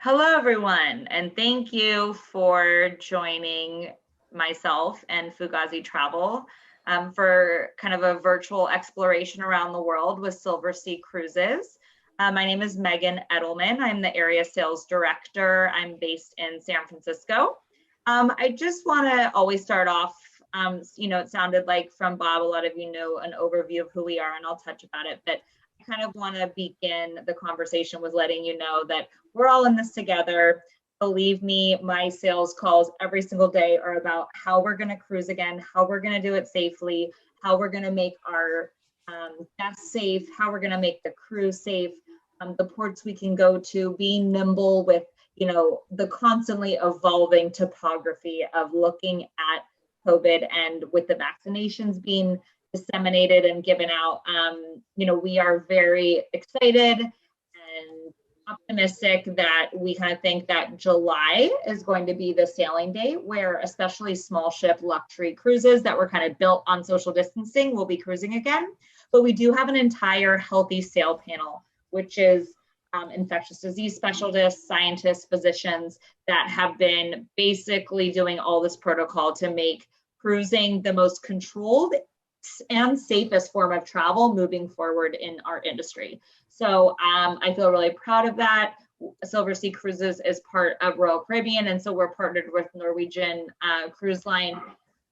Hello, everyone, and thank you for joining myself and Fugazi Travel for kind of a virtual exploration around the world with Silversea Cruises. My name is Megan Edelman. I'm the area sales director. I'm based in San Francisco. I just want to always start off, it sounded like from Bob, a lot of you know an overview of who we are, and I'll touch about it, but I kind of want to begin the conversation with letting you know that we're all in this together. Believe me, my sales calls every single day are about how we're going to cruise again, how we're going to do it safely, how we're going to make our guests safe, how we're going to make the crew safe, the ports we can go to, being nimble with, the constantly evolving topography of looking at COVID, and with the vaccinations being disseminated and given out, we are very excited and optimistic that we kind of think that July is going to be the sailing day where especially small ship luxury cruises that were kind of built on social distancing will be cruising again. But we do have an entire healthy sail panel, which is infectious disease specialists, scientists, physicians that have been basically doing all this protocol to make cruising the most controlled and safest form of travel moving forward in our industry. So I feel really proud of that. Silversea Cruises is part of Royal Caribbean, and so we're partnered with Norwegian Cruise Line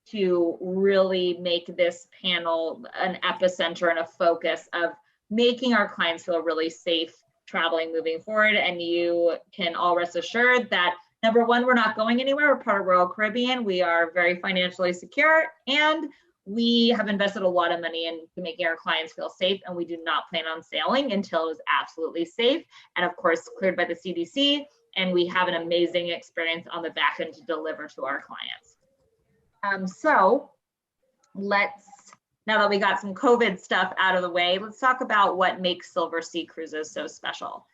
to really make this panel an epicenter and a focus of making our clients feel really safe traveling moving forward. And you can all rest assured that number one, we're not going anywhere. We're part of Royal Caribbean. We are very financially secure, and we have invested a lot of money into making our clients feel safe, and we do not plan on sailing until it is absolutely safe and, of course, cleared by the CDC, and we have an amazing experience on the back end to deliver to our clients. So now that we got some COVID stuff out of the way, let's talk about what makes Silversea Cruises so special.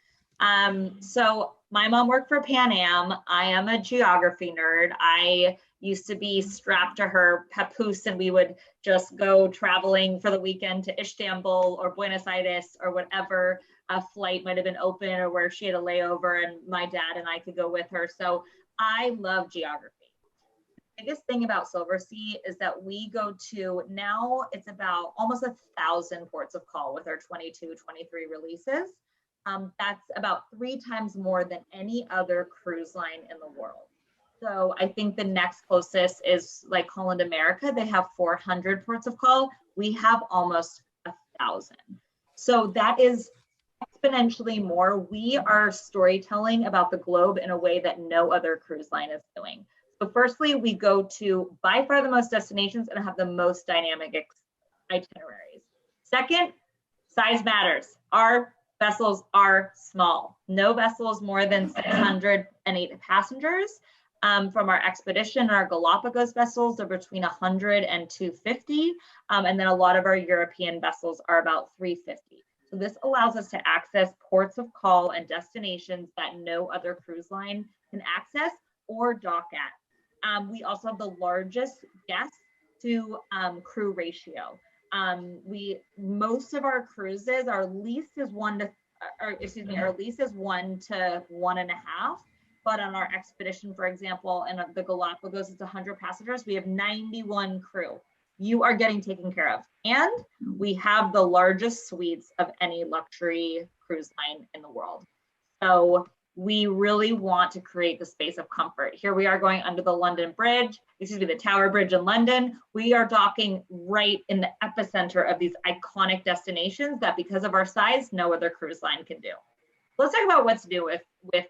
So my mom worked for Pan Am. I am a geography nerd. I used to be strapped to her papoose, and we would just go traveling for the weekend to Istanbul or Buenos Aires or whatever a flight might have been open or where she had a layover, and my dad and I could go with her. So I love geography. The biggest thing about Silversea is that we go to, now it's about almost 1,000 ports of call with our 22, 23 releases. That's about 3 times more than any other cruise line in the world. So I think the next closest is like Holland America. They have 400 ports of call. We have almost 1,000. So that is exponentially more. We are storytelling about the globe in a way that no other cruise line is doing. So firstly, we go to by far the most destinations and have the most dynamic itineraries. Second, size matters. Our vessels are small. No vessel is more than 608 passengers. From our expedition, our Galapagos vessels are between 100 and 250. And then a lot of our European vessels are about 350. So this allows us to access ports of call and destinations that no other cruise line can access or dock at. We also have the largest guest to crew ratio. Most of our cruises, our lease is 1 to 1.5. But on our expedition, for example, and the Galapagos, it's 100 passengers. We have 91 crew. You are getting taken care of. And we have the largest suites of any luxury cruise line in the world. So we really want to create the space of comfort. Here we are going under the the Tower Bridge in London. We are docking right in the epicenter of these iconic destinations that, because of our size, no other cruise line can do. Let's talk about what's new with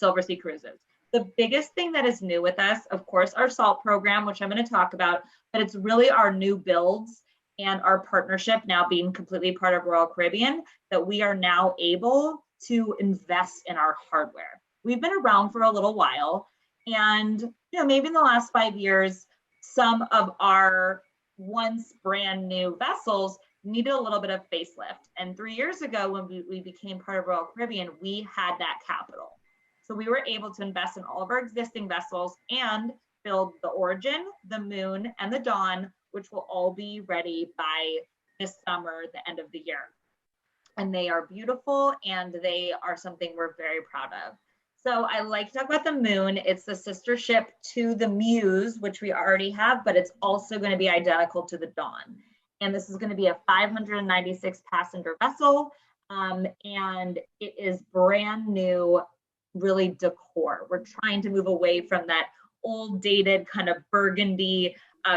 Silversea Cruises. The biggest thing that is new with us, of course, our SALT program, which I'm going to talk about, but it's really our new builds and our partnership now being completely part of Royal Caribbean, that we are now able to invest in our hardware. We've been around for a little while, and maybe in the last 5 years, some of our once brand new vessels needed a little bit of facelift. And 3 years ago, when we became part of Royal Caribbean, we had that capital. So we were able to invest in all of our existing vessels and build the Origin, the Moon, and the Dawn, which will all be ready by this summer, the end of the year. And they are beautiful, and they are something we're very proud of. So I like to talk about the Moon. It's the sister ship to the Muse, which we already have, but it's also going to be identical to the Dawn. And this is going to be a 596 passenger vessel. And it is brand new, really decor. We're trying to move away from that old dated kind of burgundy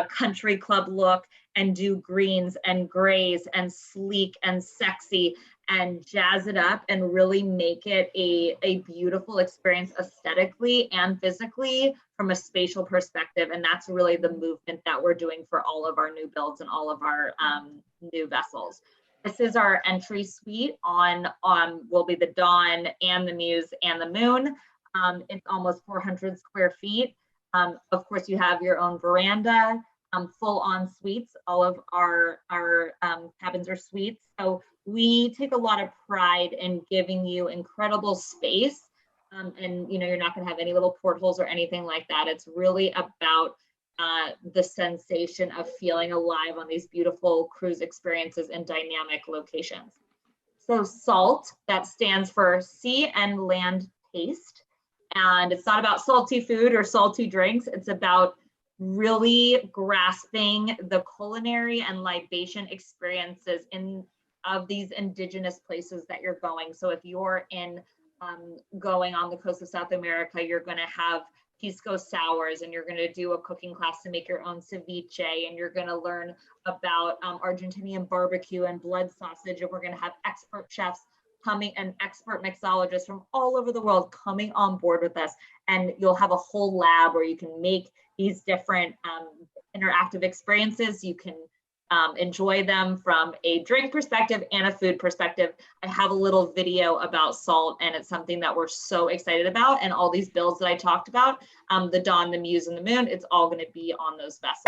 country club look and do greens and grays and sleek and sexy and jazz it up and really make it a beautiful experience aesthetically and physically from a spatial perspective. And that's really the movement that we're doing for all of our new builds and all of our new vessels. This is our entry suite on will be the Dawn and the Muse and the Moon. It's almost 400 square feet. Of course, you have your own veranda, full on suites. All of our cabins are suites. So we take a lot of pride in giving you incredible space. And you're not going to have any little portholes or anything like that. It's really about the sensation of feeling alive on these beautiful cruise experiences in dynamic locations. So SALT, that stands for Sea and Land Taste. And it's not about salty food or salty drinks. It's about really grasping the culinary and libation experiences of these indigenous places that you're going. So if you're going on the coast of South America, you're going to have pisco sours, and you're going to do a cooking class to make your own ceviche, and you're going to learn about Argentinian barbecue and blood sausage, and we're going to have expert chefs coming and expert mixologists from all over the world coming on board with us. And you'll have a whole lab where you can make these different interactive experiences. You can enjoy them from a drink perspective and a food perspective. I have a little video about SALT, and it's something that we're so excited about. And all these builds that I talked about, the Dawn, the Muse, and the Moon, it's all going to be on those vessels.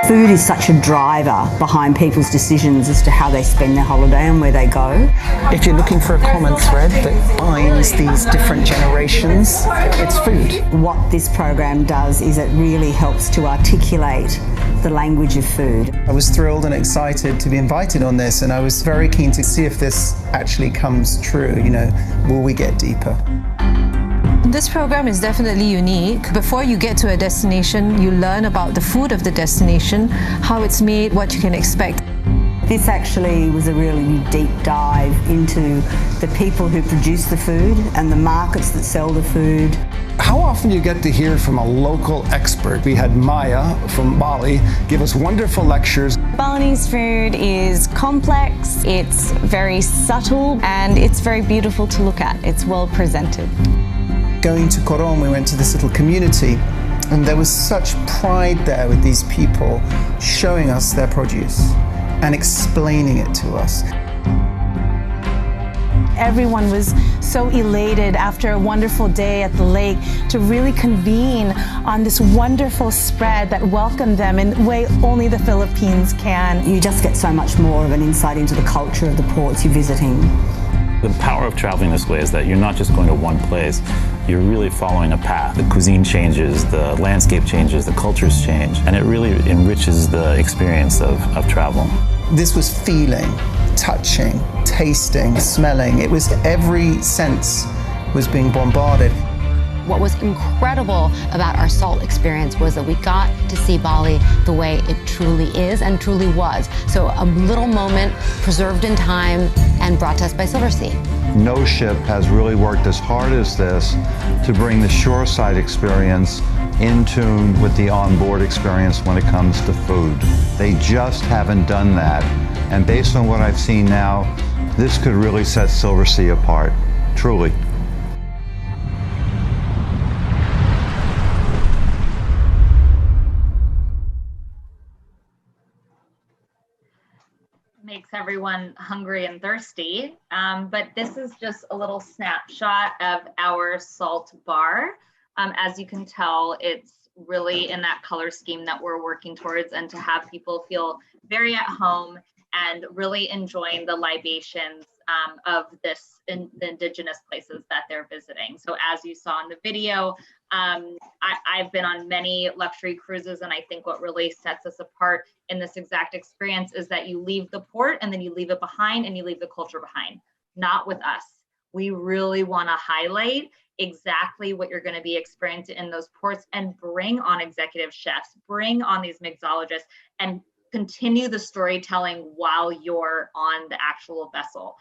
Food is such a driver behind people's decisions as to how they spend their holiday and where they go. If you're looking for a common thread that binds these different generations, it's food. What this program does is it really helps to articulate the language of food. I was thrilled and excited to be invited on this, and I was very keen to see if this actually comes true. Will we get deeper? This program is definitely unique. Before you get to a destination, you learn about the food of the destination, how it's made, what you can expect. This actually was a really deep dive into the people who produce the food and the markets that sell the food. How often do you get to hear from a local expert? We had Maya from Bali give us wonderful lectures. Balinese food is complex, it's very subtle, and it's very beautiful to look at. It's well presented. Going to Coron, we went to this little community, and there was such pride there with these people showing us their produce and explaining it to us. Everyone was so elated after a wonderful day at the lake to really convene on this wonderful spread that welcomed them in a way only the Philippines can. You just get so much more of an insight into the culture of the ports you're visiting. The power of traveling this way is that you're not just going to one place, you're really following a path. The cuisine changes, the landscape changes, the cultures change, and it really enriches the experience of travel. This was feeling, touching, tasting, smelling. It was every sense was being bombarded. What was incredible about our SALT experience was that we got to see Bali the way it truly is and truly was. So a little moment preserved in time and brought to us by Silversea. No ship has really worked as hard as this to bring the shoreside experience in tune with the onboard experience when it comes to food. They just haven't done that. And based on what I've seen now, this could really set Silversea apart, truly. Makes everyone hungry and thirsty. But this is just a little snapshot of our SALT bar. As you can tell, it's really in that color scheme that we're working towards, and to have people feel very at home and really enjoying the libations of the indigenous places that they're visiting. So as you saw in the video, I've been on many luxury cruises, and I think what really sets us apart in this exact experience is that you leave the port and then you leave it behind and you leave the culture behind. Not with us. we really want to highlight exactly what you're going to be experiencing in those ports and bring on executive chefs, bring on these mixologists, and continue the storytelling while you're on the actual vessel.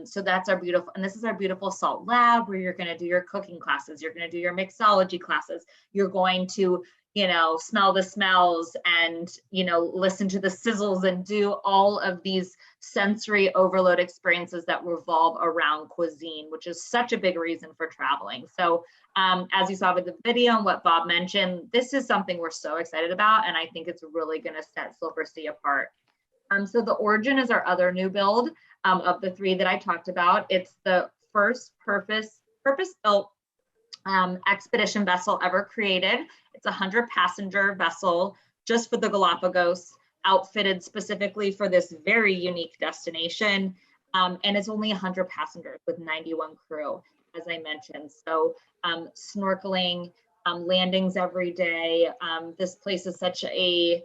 So that's our beautiful, and this is our beautiful salt lab where you're going to do your cooking classes, you're going to do your mixology classes, you're going to, you know, smell the smells and, you know, listen to the sizzles and do all of these sensory overload experiences that revolve around cuisine, which is such a big reason for traveling. So as you saw with the video and what Bob mentioned, this is something we're so excited about, and I think it's really going to set Silversea apart. So the Origin is our other new build of the three that I talked about. It's the first purpose-built expedition vessel ever created. It's a 100-passenger vessel just for the Galapagos, outfitted specifically for this very unique destination. And it's only 100 passengers with 91 crew, as I mentioned. So snorkeling, landings every day. This place is such a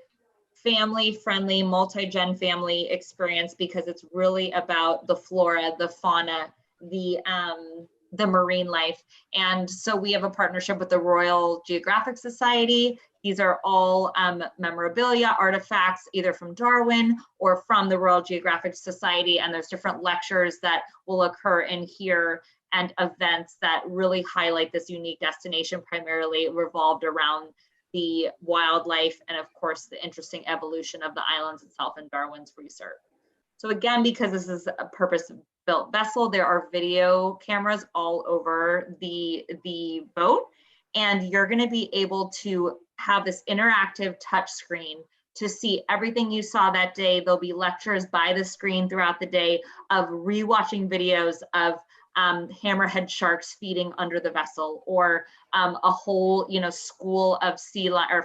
family-friendly, multi-gen family experience because it's really about the flora, the fauna, the marine life. And so we have a partnership with the Royal Geographic Society. These are all memorabilia, artifacts, either from Darwin or from the Royal Geographic Society. And there's different lectures that will occur in here and events that really highlight this unique destination, primarily revolved around the wildlife and of course the interesting evolution of the islands itself and Darwin's research. So again, because this is a purpose-built vessel, there are video cameras all over the boat, and you're going to be able to have this interactive touch screen to see everything you saw that day. There'll be lectures by the screen throughout the day of rewatching videos of hammerhead sharks feeding under the vessel, or a whole, you know, school of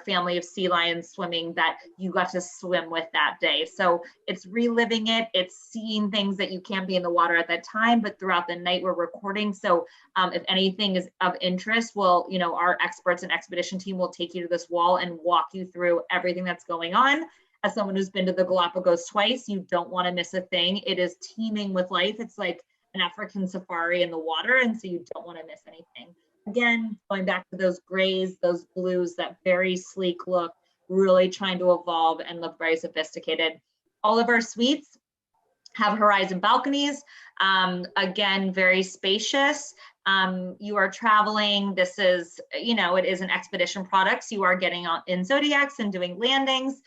family of sea lions swimming that you got to swim with that day. So it's reliving it. It's seeing things that you can't be in the water at that time, but throughout the night we're recording. So if anything is of interest, well, you know, our experts and expedition team will take you to this wall and walk you through everything that's going on. As someone who's been to the Galapagos twice, you don't want to miss a thing. It is teeming with life. It's like an African safari in the water, and so you don't want to miss anything. Again, going back to those grays, those blues, that very sleek look, really trying to evolve and look very sophisticated. All of our suites have horizon balconies. Again, very spacious. You are traveling, this is, you know, it is an expedition product. So you are getting on in Zodiacs and doing landings.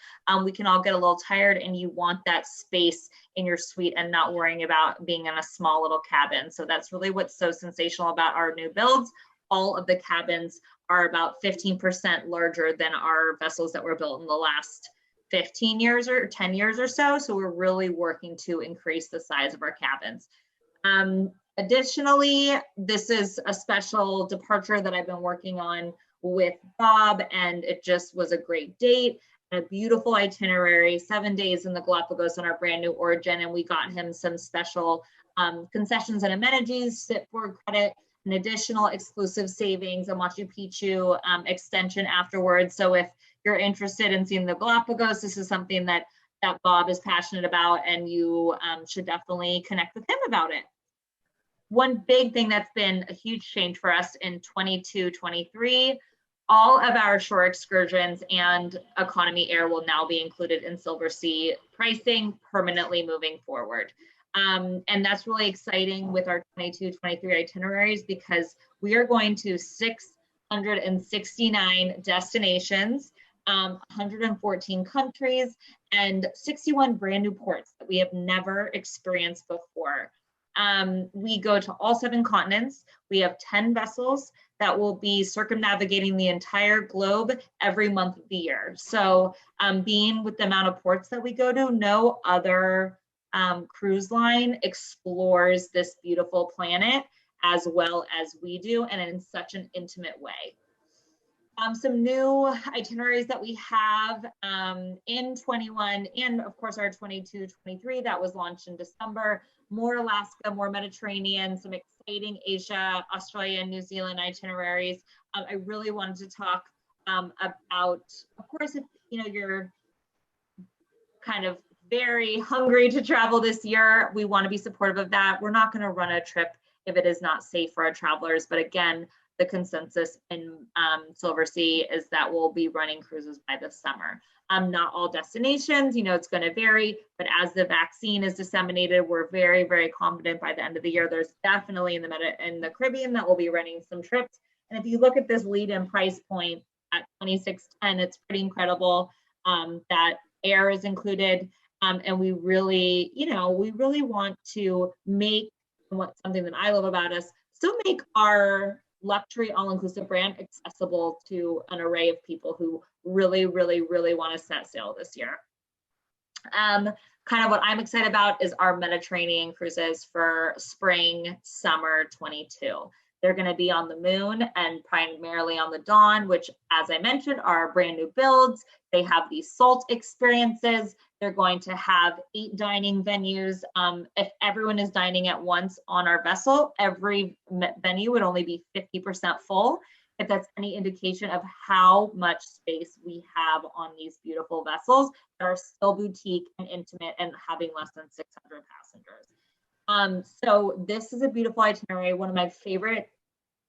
We can all get a little tired, and you want that space in your suite and not worrying about being in a small little cabin. So that's really what's so sensational about our new builds. All of the cabins are about 15% larger than our vessels that were built in the last 15 years or 10 years or so. So we're really working to increase the size of our cabins. Additionally, this is a special departure that I've been working on with Bob, and it just was a great date, a beautiful itinerary, 7 days in the Galapagos on our brand new Origin, and we got him some special concessions and amenities, sit for credit, an additional exclusive savings, a Machu Picchu extension afterwards. So if you're interested in seeing the Galapagos, this is something that Bob is passionate about, and you should definitely connect with him about it. One big thing that's been a huge change for us in 22-23, all of our shore excursions and economy air will now be included in Silversea pricing permanently moving forward. And that's really exciting with our 22-23 itineraries, because we are going to 669 destinations, 114 countries, and 61 brand new ports that we have never experienced before. We go to all 7 continents. We have 10 vessels that will be circumnavigating the entire globe every month of the year. So being with the amount of ports that we go to, no other cruise line explores this beautiful planet as well as we do, and in such an intimate way. Some new itineraries that we have in 21, and of course our 22-23 that was launched in December. More Alaska, more Mediterranean, some exciting Asia, Australia, New Zealand itineraries. I really wanted to talk about, of course, if you know you're kind of very hungry to travel this year, we want to be supportive of that. We're not going to run a trip if it is not safe for our travelers. But again, the consensus in Silversea is that we'll be running cruises by the summer. Not all destinations, it's going to vary, but as the vaccine is disseminated, we're very, very confident by the end of the year. There's definitely in the Caribbean that we'll be running some trips. And if you look at this lead-in price point at $26.10, it's pretty incredible that air is included. And we really, want to make something that I love about us, still make our luxury all-inclusive brand accessible to an array of people who really, really, really want to set sail this year. Kind of what I'm excited about is our Mediterranean cruises for spring, summer 22. They're going to be on the Moon and primarily on the Dawn, which, as I mentioned, are brand new builds. They have these salt experiences. They're going to have 8 dining venues. If everyone is dining at once on our vessel, every venue would only be 50% full. If that's any indication of how much space we have on these beautiful vessels that are still boutique and intimate and having less than 600 passengers. So this is a beautiful itinerary. One of my favorite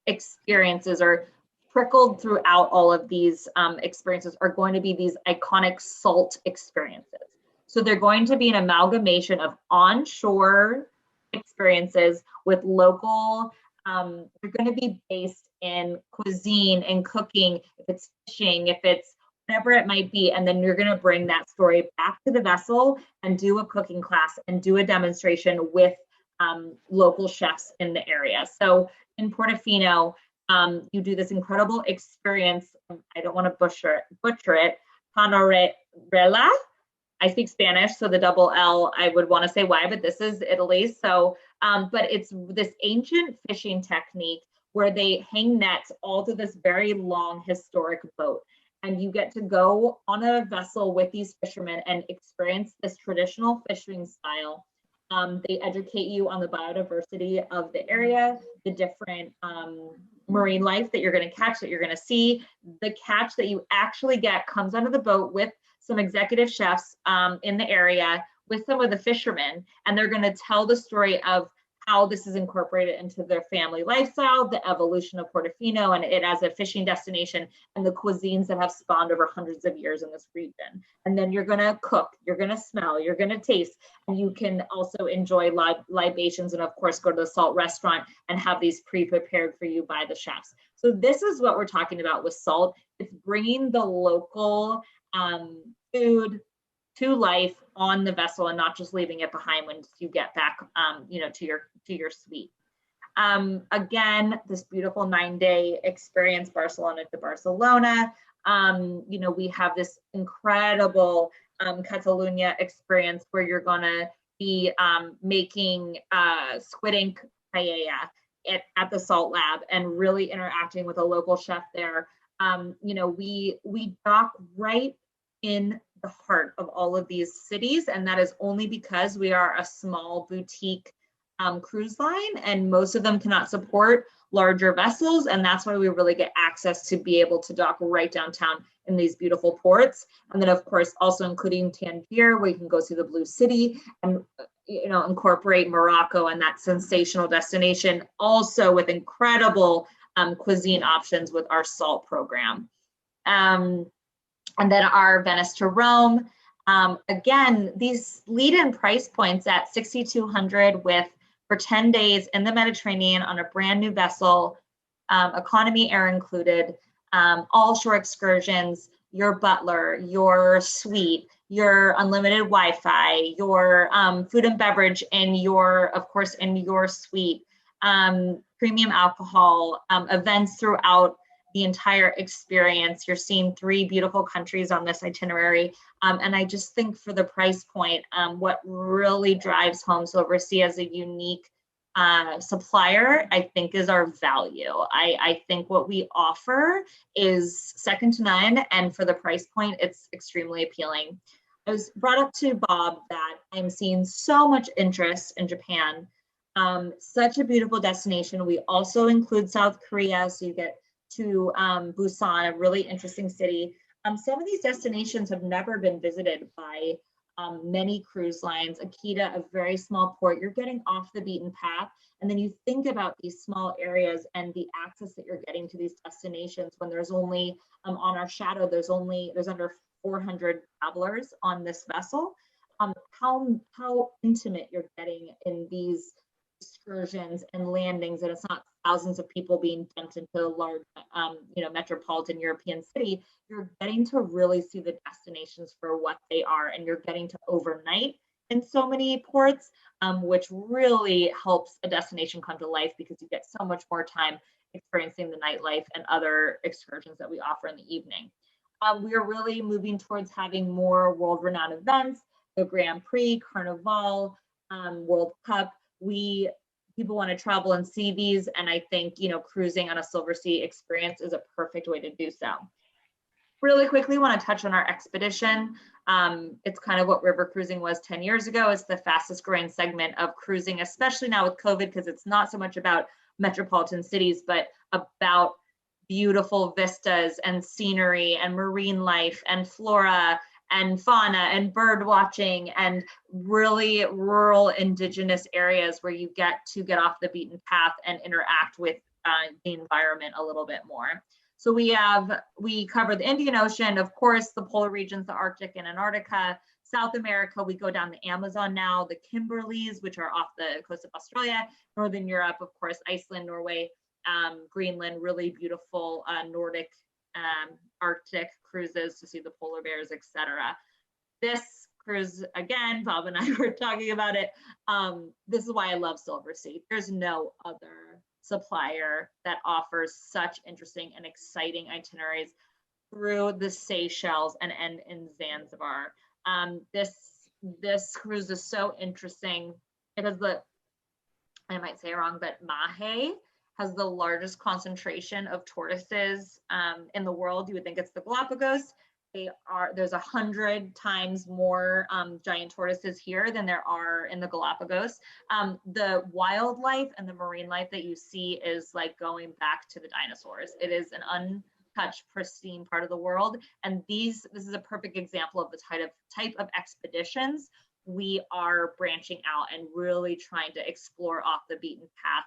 experiences are trickled throughout all of these experiences are going to be these iconic salt experiences. So they're going to be an amalgamation of onshore experiences with local, they're going to be based in cuisine and cooking, if it's fishing, if it's whatever it might be, and then you're going to bring that story back to the vessel and do a cooking class and do a demonstration with local chefs in the area. So in Portofino, you do this incredible experience. I don't want to butcher it. Panorella. I speak Spanish, so the double L, I would want to say why, but this is Italy. So, but it's this ancient fishing technique where they hang nets all to this very long historic boat. And you get to go on a vessel with these fishermen and experience this traditional fishing style. They educate you on the biodiversity of the area, the different marine life that you're going to catch, that you're going to see. The catch that you actually get comes onto the boat with some executive chefs in the area with some of the fishermen, and they're going to tell the story of how this is incorporated into their family lifestyle, the evolution of Portofino and it as a fishing destination, and the cuisines that have spawned over hundreds of years in this region. And then you're going to cook, you're going to smell, you're going to taste, and you can also enjoy libations and of course go to the salt restaurant and have these pre-prepared for you by the chefs. So this is what we're talking about with salt. It's bringing the local food to life on the vessel and not just leaving it behind when you get back, to your suite. Again, this beautiful 9-day experience, Barcelona to Barcelona. We have this incredible Catalunya experience where you're gonna be making squid ink paella at the Salt Lab and really interacting with a local chef there. We dock right in the heart of all of these cities, and that is only because we are a small boutique cruise line, and most of them cannot support larger vessels, and that's why we really get access to be able to dock right downtown in these beautiful ports. And then of course also including Tangier, where you can go see the Blue City and incorporate Morocco and that sensational destination, also with incredible cuisine options with our salt program. And then our Venice to Rome. Again, these lead-in price points at $6,200 for 10 days in the Mediterranean on a brand new vessel, economy air included, all shore excursions, your butler, your suite, your unlimited Wi-Fi, your food and beverage in your suite, premium alcohol, events throughout the entire experience. You're seeing 3 beautiful countries on this itinerary. And I just think for the price point, what really drives home Silversea as a unique supplier, I think, is our value. I think what we offer is second to none. And for the price point, it's extremely appealing. I was brought up to Bob that I'm seeing so much interest in Japan. Such a beautiful destination. We also include South Korea, so you get to Busan, a really interesting city. Some of these destinations have never been visited by many cruise lines, Akita, a very small port. You're getting off the beaten path. And then you think about these small areas and the access that you're getting to these destinations when there's only, on our shadow, there's under 400 travelers on this vessel. How intimate you're getting in these excursions and landings, and it's not thousands of people being dumped into a large, metropolitan European city. You're getting to really see the destinations for what they are, and you're getting to overnight in so many ports, which really helps a destination come to life because you get so much more time experiencing the nightlife and other excursions that we offer in the evening. We are really moving towards having more world-renowned events, the Grand Prix, Carnival, World Cup. People want to travel and see these, and I think, cruising on a Silversea experience is a perfect way to do so. Really quickly, want to touch on our expedition. It's kind of what river cruising was 10 years ago. It's the fastest growing segment of cruising, especially now with COVID, because it's not so much about metropolitan cities, but about beautiful vistas and scenery and marine life and flora and fauna and bird watching and really rural indigenous areas where you get off the beaten path and interact with the environment a little bit more. So we cover the Indian Ocean, of course, the polar regions, the Arctic and Antarctica. South America, we go down the Amazon now, the Kimberleys, which are off the coast of Australia. Northern Europe, of course, Iceland, Norway, Greenland, really beautiful Nordic, Arctic cruises to see the polar bears, etc. This cruise, again, Bob and I were talking about it. This is why I love Silversea. There's no other supplier that offers such interesting and exciting itineraries through the Seychelles and end in Zanzibar. This cruise is so interesting because I might say it wrong, but Mahe has the largest concentration of tortoises in the world. You would think it's the Galapagos. There's 100 times more giant tortoises here than there are in the Galapagos. The wildlife and the marine life that you see is like going back to the dinosaurs. It is an untouched, pristine part of the world. And this is a perfect example of the type of expeditions we are branching out and really trying to explore off the beaten path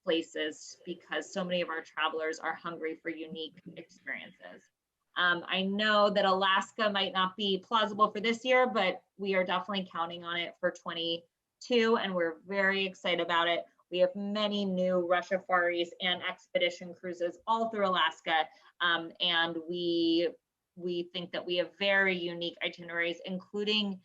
places, because so many of our travelers are hungry for unique experiences. I know that Alaska might not be plausible for this year, but we are definitely counting on it for 22, and we're very excited about it. We have many new Rush Safaris and expedition cruises all through Alaska, and we think that we have very unique itineraries, including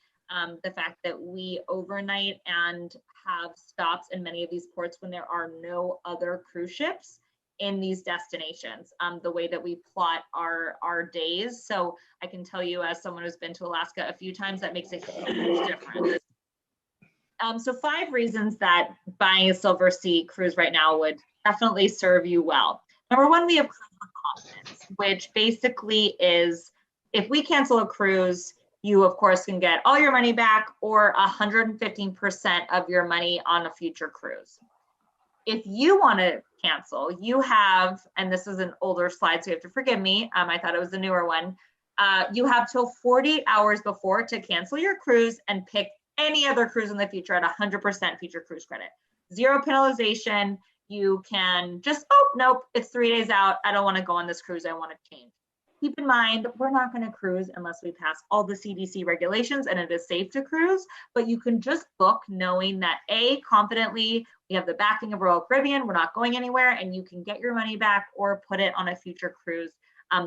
the fact that we overnight and have stops in many of these ports when there are no other cruise ships in these destinations, the way that we plot our days. So I can tell you, as someone who's been to Alaska a few times, that makes a huge difference. So 5 reasons that buying a Silversea cruise right now would definitely serve you well. Number 1, we have cruise with confidence, which basically is, if we cancel a cruise, you of course can get all your money back or 115% of your money on a future cruise. If you want to cancel, you have, and this is an older slide, so you have to forgive me, I thought it was a newer one, you have till 48 hours before to cancel your cruise and pick any other cruise in the future at 100% future cruise credit. Zero penalization. You can just, oh, nope, it's 3 days out. I don't want to go on this cruise. I want to change. Keep in mind, we're not going to cruise unless we pass all the CDC regulations and it is safe to cruise, but you can just book knowing that confidently, we have the backing of Royal Caribbean, we're not going anywhere, and you can get your money back or put it on a future cruise,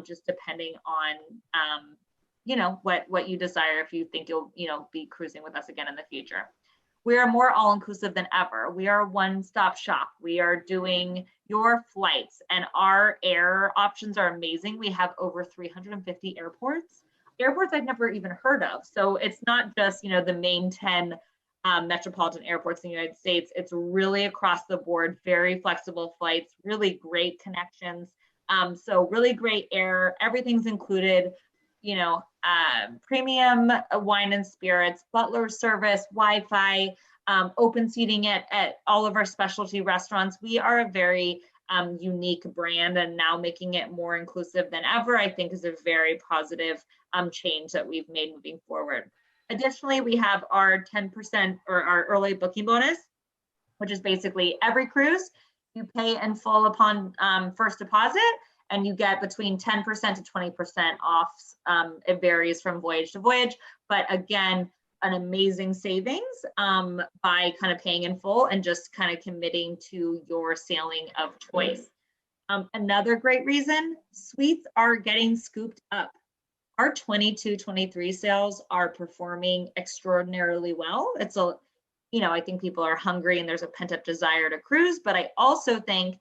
just depending on, what you desire, if you think you'll, be cruising with us again in the future. We are more all-inclusive than ever. We are a one-stop shop. We are doing your flights, and our air options are amazing. We have over 350 airports I've never even heard of. So it's not just, the main 10 metropolitan airports in the United States. It's really across the board, very flexible flights, really great connections. So really great air, everything's included. Premium wine and spirits, butler service, Wi-Fi, open seating at all of our specialty restaurants. We are a very unique brand, and now making it more inclusive than ever, I think, is a very positive change that we've made moving forward. Additionally, we have our 10% or our early booking bonus, which is basically every cruise you pay in full upon first deposit, and you get between 10% to 20% off. It varies from voyage to voyage, but again, an amazing savings by kind of paying in full and just kind of committing to your sailing of choice. Another great reason, suites are getting scooped up. Our 22-23 sales are performing extraordinarily well. It's a, I think people are hungry and there's a pent-up desire to cruise, but I also think,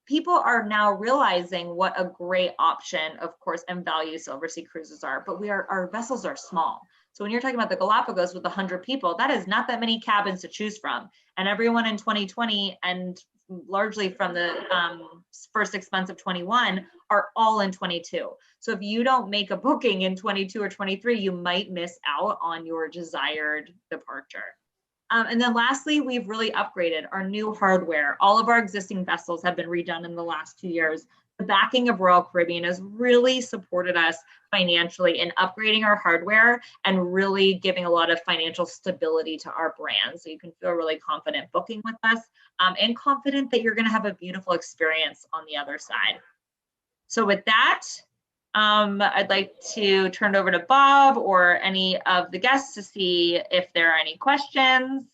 people are now realizing what a great option, of course, and value Silversea Cruises are, but our vessels are small. So when you're talking about the Galapagos with 100 people, that is not that many cabins to choose from. And everyone in 2020 and largely from the first 6 months of 21 are all in 22. So if you don't make a booking in 22 or 23, you might miss out on your desired departure. And then lastly, we've really upgraded our new hardware. All of our existing vessels have been redone in the last 2 years. The backing of Royal Caribbean has really supported us financially in upgrading our hardware and really giving a lot of financial stability to our brand. So you can feel really confident booking with us and confident that you're going to have a beautiful experience on the other side. So with that, I'd like to turn it over to Bob or any of the guests to see if there are any questions.